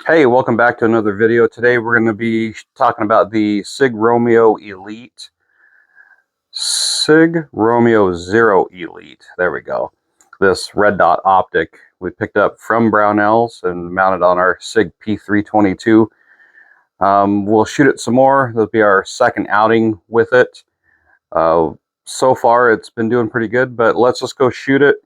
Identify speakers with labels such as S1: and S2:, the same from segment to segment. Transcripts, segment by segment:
S1: Hey, welcome back to another video. Today we're going to be talking about the Sig Romeo Elite. Sig RomeoZero Elite. There we go. This red dot optic we picked up from Brownells and mounted on our Sig P322. We'll shoot it some more. That'll be our second outing with it. So far it's been doing pretty good, but let's just go shoot it.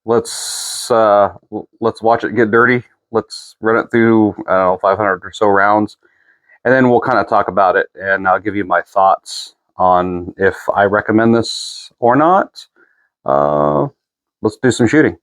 S1: Let's watch it get dirty. Let's run it through, I don't know, 500 or so rounds, and then we'll kind of talk about it, and I'll give you my thoughts on if I recommend this or not. Let's do some shooting.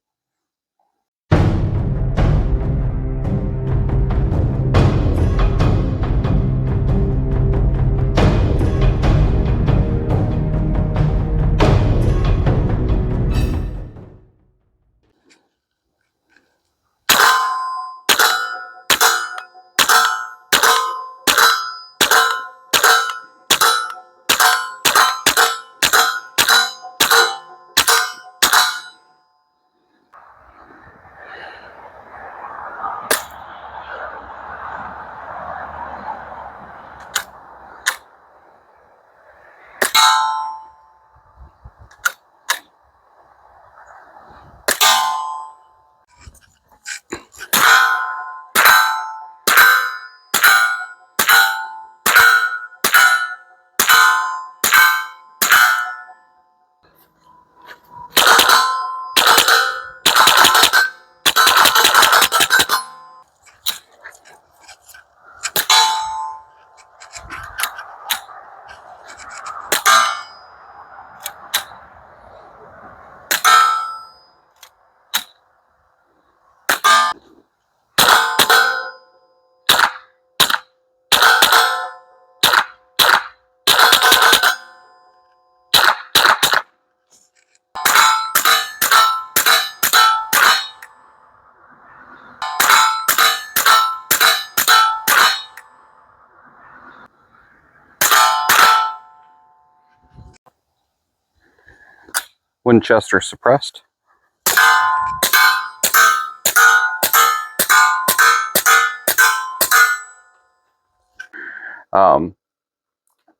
S1: Winchester suppressed.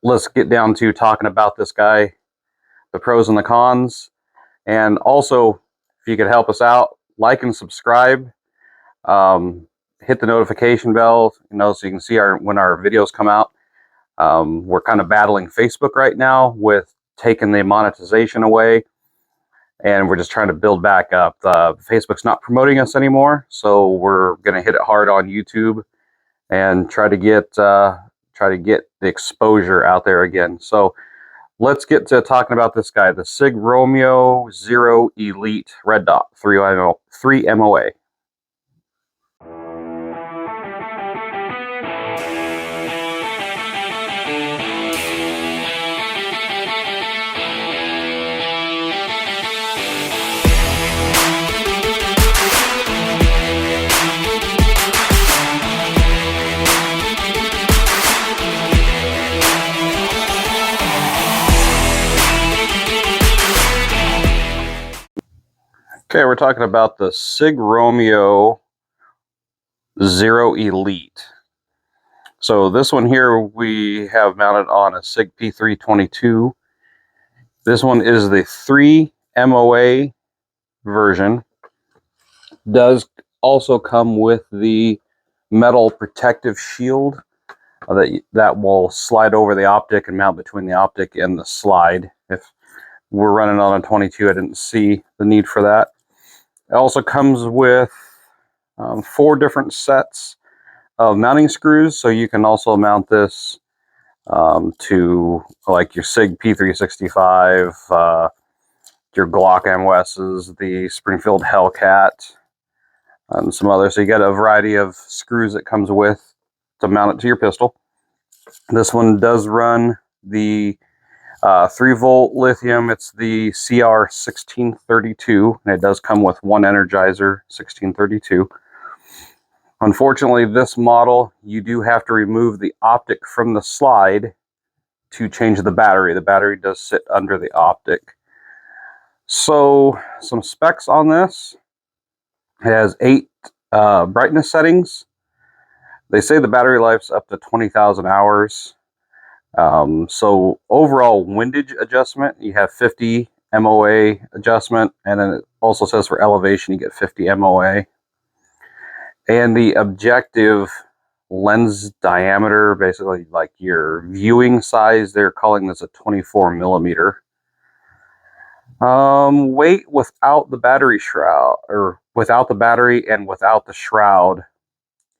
S1: Let's get down to talking about this guy, the pros and the cons, and also if you could help us out, like and subscribe. Hit the notification bell, so you can see when our videos come out. We're kind of battling Facebook right now with taking the monetization away, and we're just trying to build back up. Facebook's not promoting us anymore, so we're going to hit it hard on YouTube and try to get the exposure out there again. So let's get to talking about this guy, the Sig RomeoZero Elite Red Dot 3 MOA. Okay, we're talking about the Sig RomeoZero Elite. So this one here we have mounted on a Sig P322. This one is the 3 MOA version. Does also come with the metal protective shield that will slide over the optic and mount between the optic and the slide. If we're running on a 22, I didn't see the need for that. It also comes with 4 different sets of mounting screws, so you can also mount this to like your Sig P365, your Glock MOSs, the Springfield Hellcat, and some others. So you get a variety of screws that comes with to mount it to your pistol. This one does run the 3-volt lithium. It's the CR 1632, and it does come with 1 Energizer 1632. Unfortunately, this model, you do have to remove the optic from the slide to change the battery. The battery does sit under the optic. So, some specs on this. It has 8 brightness settings. They say the battery life's up to 20,000 hours. So overall windage adjustment, you have 50 MOA adjustment, and then it also says for elevation you get 50 MOA. And the objective lens diameter, basically like your viewing size, they're calling this a 24 millimeter. Weight without the battery shroud, or without the battery and without the shroud,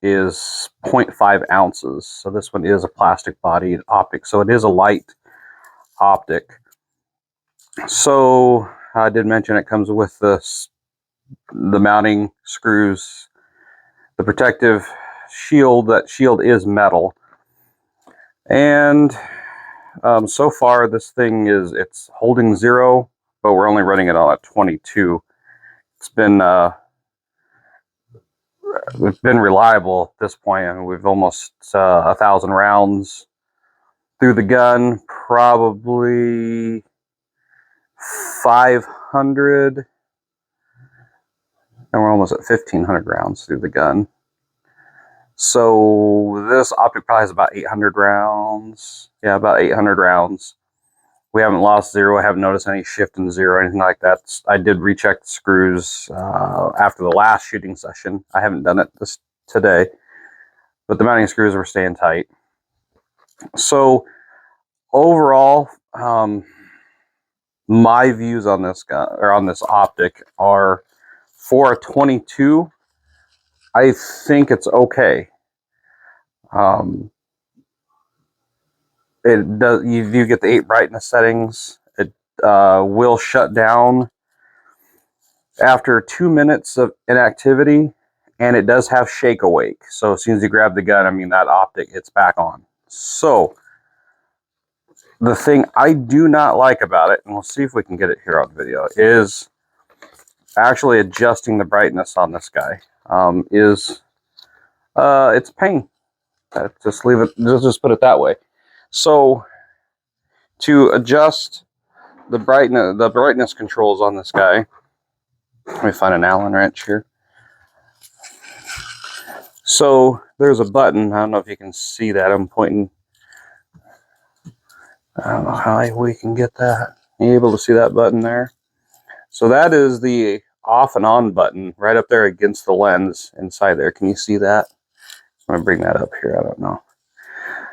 S1: is 0.5 ounces. So this one is a plastic bodied optic, so it is a light optic. So I did mention it comes with the mounting screws, the protective shield. That shield is metal, and so far this thing it's holding 0, but we're only running it on a 22. It's been reliable at this point. I mean, we've almost 1,000 rounds through the gun, probably 500, and we're almost at 1,500 rounds through the gun. So this optic probably has about 800 rounds. Yeah, about 800 rounds. We haven't lost 0. I haven't noticed any shift in 0 or anything like that. I did recheck the screws after the last shooting session. I haven't done it today, but the mounting screws were staying tight. So overall, my views on this gun, or on this optic, are for a 22, I think it's okay. It does. You get the 8 brightness settings. It will shut down after 2 minutes of inactivity, and it does have shake awake. So as soon as you grab the gun, I mean, that optic, it's back on. So the thing I do not like about it, and we'll see if we can get it here on video, is actually adjusting the brightness on this guy. It's a pain. Just leave it. Just put it that way. So to adjust the brightness controls on this guy, let me find an Allen wrench here. So there's a button. I don't know if you can see that. I'm pointing. I don't know how we can get that. Are you able to see that button there? So that is the off and on button right up there against the lens inside there. Can you see that? I'm going to bring that up here. I don't know.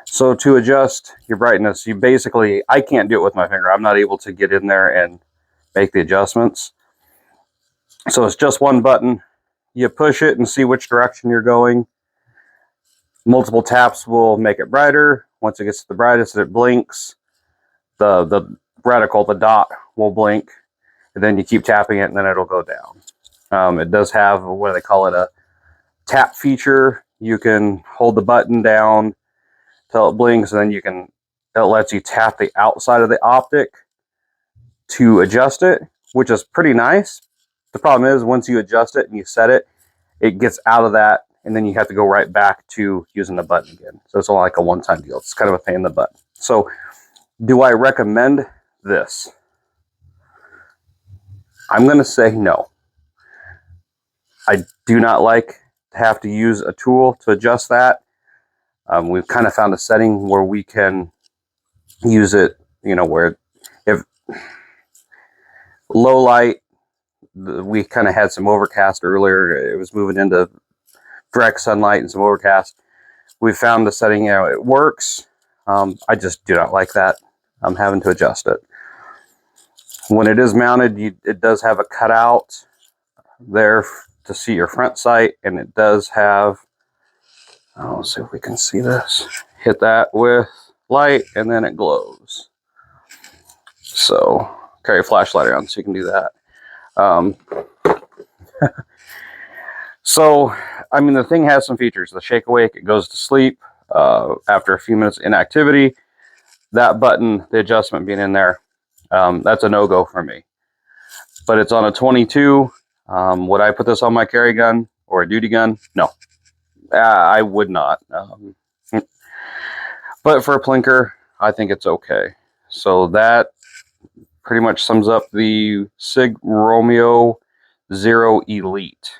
S1: So to adjust your brightness, you basically, I can't do it with my finger. I'm not able to get in there and make the adjustments. So it's just one button. You push it and see which direction you're going. Multiple taps will make it brighter. Once it gets to the brightest, it blinks. The reticle, the dot, will blink. And then you keep tapping it, and then it'll go down. It does have, what do they call it, a tap feature. You can hold the button down till it blinks, and then it lets you tap the outside of the optic to adjust it, which is pretty nice. The problem is, once you adjust it and you set it, it gets out of that, and then you have to go right back to using the button again. So it's only like a one-time deal. It's kind of a pain in the butt. So do I recommend this? I'm going to say no. I do not like to have to use a tool to adjust that. We've kind of found a setting where we can use it, where if low light, we kind of had some overcast earlier. It was moving into direct sunlight and some overcast. We found the setting, it works. I just do not like that. I'm having to adjust it. When it is mounted, it does have a cutout there to see your front sight, and it does have, let's see if we can see this. Hit that with light, and then it glows. So carry a flashlight around so you can do that. So, I mean, the thing has some features. The shake awake, it goes to sleep after a few minutes inactivity. That button, the adjustment being in there, that's a no-go for me. But it's on a 22. Would I put this on my carry gun or a duty gun? No, I would not. But for a plinker, I think it's okay. So that pretty much sums up the Sig RomeoZero Elite.